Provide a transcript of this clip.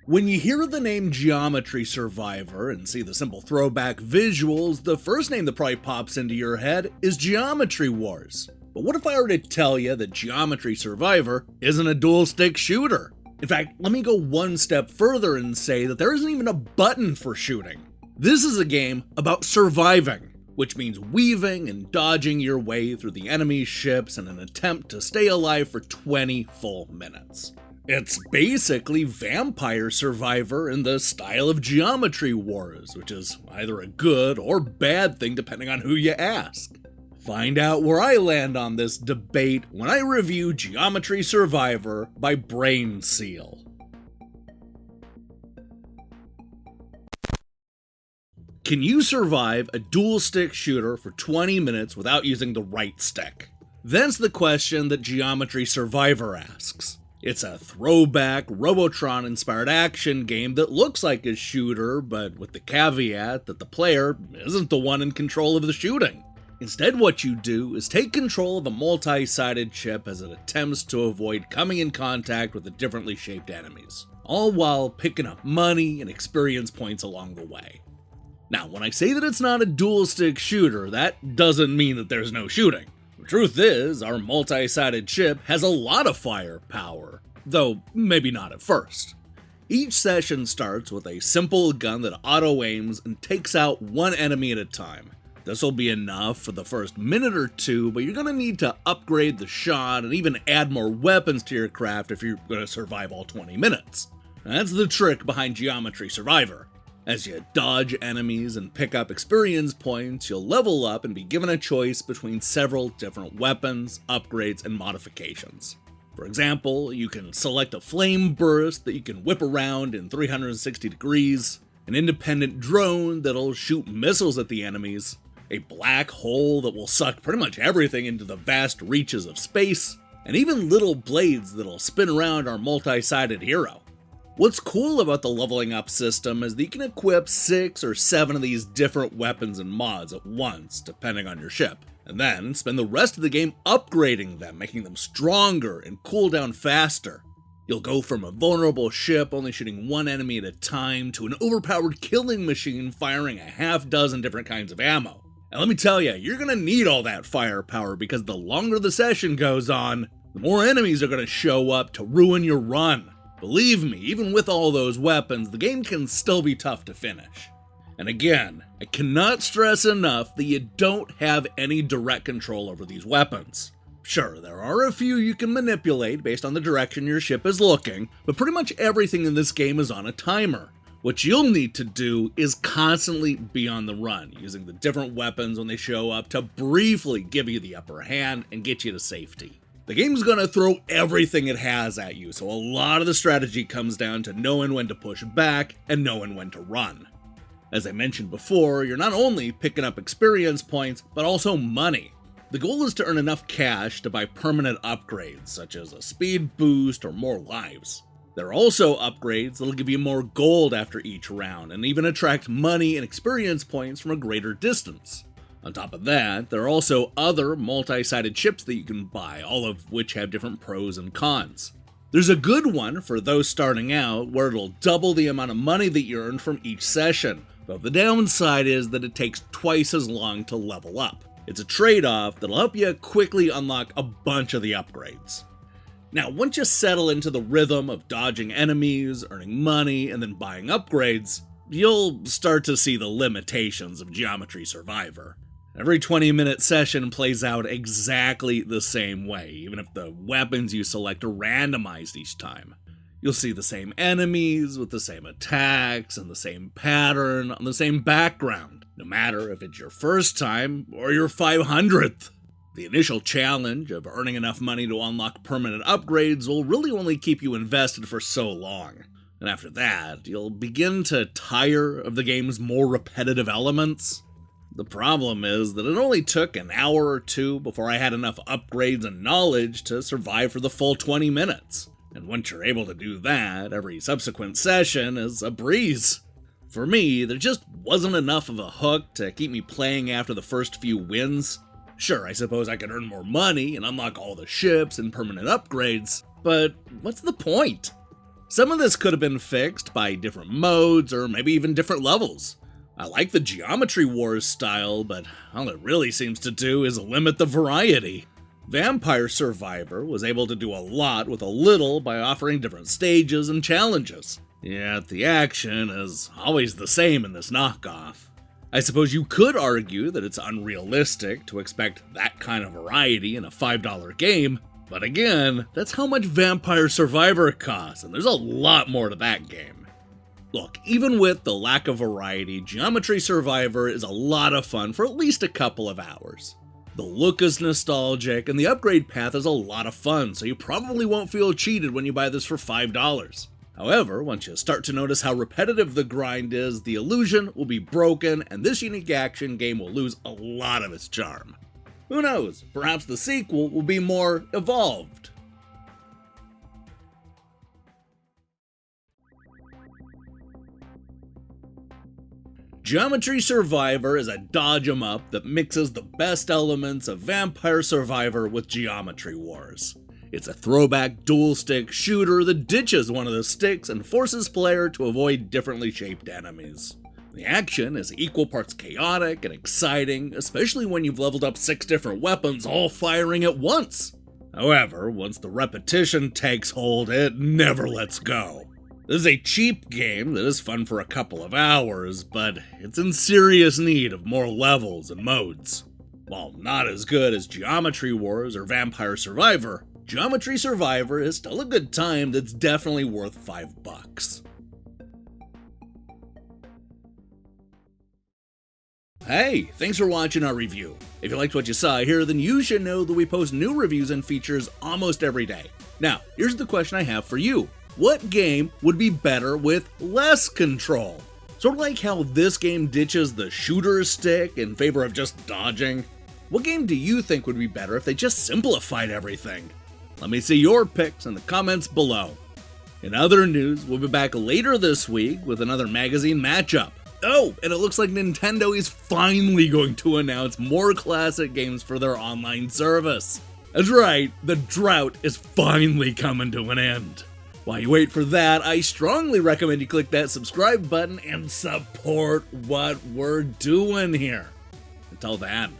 When you hear the name Geometry Survivor and see the simple throwback visuals, the first name that probably pops into your head is Geometry Wars. But what if I were to tell you that Geometry Survivor isn't a dual-stick shooter? In fact, let me go one step further and say that there isn't even a button for shooting. This is a game about surviving, which means weaving and dodging your way through the enemy's ships in an attempt to stay alive for 20 full minutes. It's basically Vampire Survivor in the style of Geometry Wars, which is either a good or bad thing depending on who you ask. Find out where I land on this debate when I review Geometry Survivor by Brain Seal. Can you survive a dual-stick shooter for 20 minutes without using the right stick? That's the question that Geometry Survivor asks. It's a throwback, Robotron-inspired action game that looks like a shooter, but with the caveat that the player isn't the one in control of the shooting. Instead, what you do is take control of a multi-sided chip as it attempts to avoid coming in contact with the differently shaped enemies, all while picking up money and experience points along the way. Now, when I say that it's not a dual-stick shooter, that doesn't mean that there's no shooting. The truth is, our multi-sided chip has a lot of firepower, though maybe not at first. Each session starts with a simple gun that auto-aims and takes out one enemy at a time. This will be enough for the first minute or two, but you're going to need to upgrade the shot and even add more weapons to your craft if you're going to survive all 20 minutes. That's the trick behind Geometry Survivor. As you dodge enemies and pick up experience points, you'll level up and be given a choice between several different weapons, upgrades, and modifications. For example, you can select a flame burst that you can whip around in 360 degrees, an independent drone that'll shoot missiles at the enemies, a black hole that will suck pretty much everything into the vast reaches of space, and even little blades that'll spin around our multi-sided hero. What's cool about the leveling up system is that you can equip 6 or 7 of these different weapons and mods at once, depending on your ship, and then spend the rest of the game upgrading them, making them stronger and cool down faster. You'll go from a vulnerable ship only shooting one enemy at a time to an overpowered killing machine firing a half dozen different kinds of ammo. And let me tell you, you're gonna need all that firepower because the longer the session goes on, the more enemies are gonna show up to ruin your run. Believe me, even with all those weapons, the game can still be tough to finish. And again, I cannot stress enough that you don't have any direct control over these weapons. Sure, there are a few you can manipulate based on the direction your ship is looking, but pretty much everything in this game is on a timer. What you'll need to do is constantly be on the run, using the different weapons when they show up to briefly give you the upper hand and get you to safety. The game's gonna throw everything it has at you, so a lot of the strategy comes down to knowing when to push back and knowing when to run. As I mentioned before, you're not only picking up experience points, but also money. The goal is to earn enough cash to buy permanent upgrades, such as a speed boost or more lives. There are also upgrades that'll give you more gold after each round, and even attract money and experience points from a greater distance. On top of that, there are also other multi-sided chips that you can buy, all of which have different pros and cons. There's a good one for those starting out, where it'll double the amount of money that you earn from each session, but the downside is that it takes twice as long to level up. It's a trade-off that'll help you quickly unlock a bunch of the upgrades. Now, once you settle into the rhythm of dodging enemies, earning money, and then buying upgrades, you'll start to see the limitations of Geometry Survivor. Every 20-minute session plays out exactly the same way, even if the weapons you select are randomized each time. You'll see the same enemies with the same attacks and the same pattern on the same background, no matter if it's your first time or your 500th. The initial challenge of earning enough money to unlock permanent upgrades will really only keep you invested for so long. And after that, you'll begin to tire of the game's more repetitive elements. The problem is that it only took an hour or two before I had enough upgrades and knowledge to survive for the full 20 minutes. And once you're able to do that, every subsequent session is a breeze. For me, there just wasn't enough of a hook to keep me playing after the first few wins. Sure, I suppose I could earn more money and unlock all the ships and permanent upgrades, but what's the point? Some of this could have been fixed by different modes or maybe even different levels. I like the Geometry Wars style, but all it really seems to do is limit the variety. Vampire Survivor was able to do a lot with a little by offering different stages and challenges. Yet the action is always the same in this knockoff. I suppose you could argue that it's unrealistic to expect that kind of variety in a $5 game, but again, that's how much Vampire Survivor costs, and there's a lot more to that game. Look, even with the lack of variety, Geometry Survivor is a lot of fun for at least a couple of hours. The look is nostalgic, and the upgrade path is a lot of fun, so you probably won't feel cheated when you buy this for $5. However, once you start to notice how repetitive the grind is, the illusion will be broken, and this unique action game will lose a lot of its charm. Who knows, perhaps the sequel will be more evolved. Geometry Survivor is a dodge 'em up that mixes the best elements of Vampire Survivor with Geometry Wars. It's a throwback dual-stick shooter that ditches one of the sticks and forces player to avoid differently shaped enemies. The action is equal parts chaotic and exciting, especially when you've leveled up 6 different weapons all firing at once. However, once the repetition takes hold, it never lets go. This is a cheap game that is fun for a couple of hours, but it's in serious need of more levels and modes. While not as good as Geometry Wars or Vampire Survivor, Geometry Survivor is still a good time that's definitely worth $5. Hey, thanks for watching our review. If you liked what you saw here, then you should know that we post new reviews and features almost every day. Now, here's the question I have for you. What game would be better with less control? Sort of like how this game ditches the shooter stick in favor of just dodging. What game do you think would be better if they just simplified everything? Let me see your picks in the comments below. In other news, we'll be back later this week with another magazine matchup. Oh, and it looks like Nintendo is finally going to announce more classic games for their online service. That's right, the drought is finally coming to an end. While you wait for that, I strongly recommend you click that subscribe button and support what we're doing here. Until then.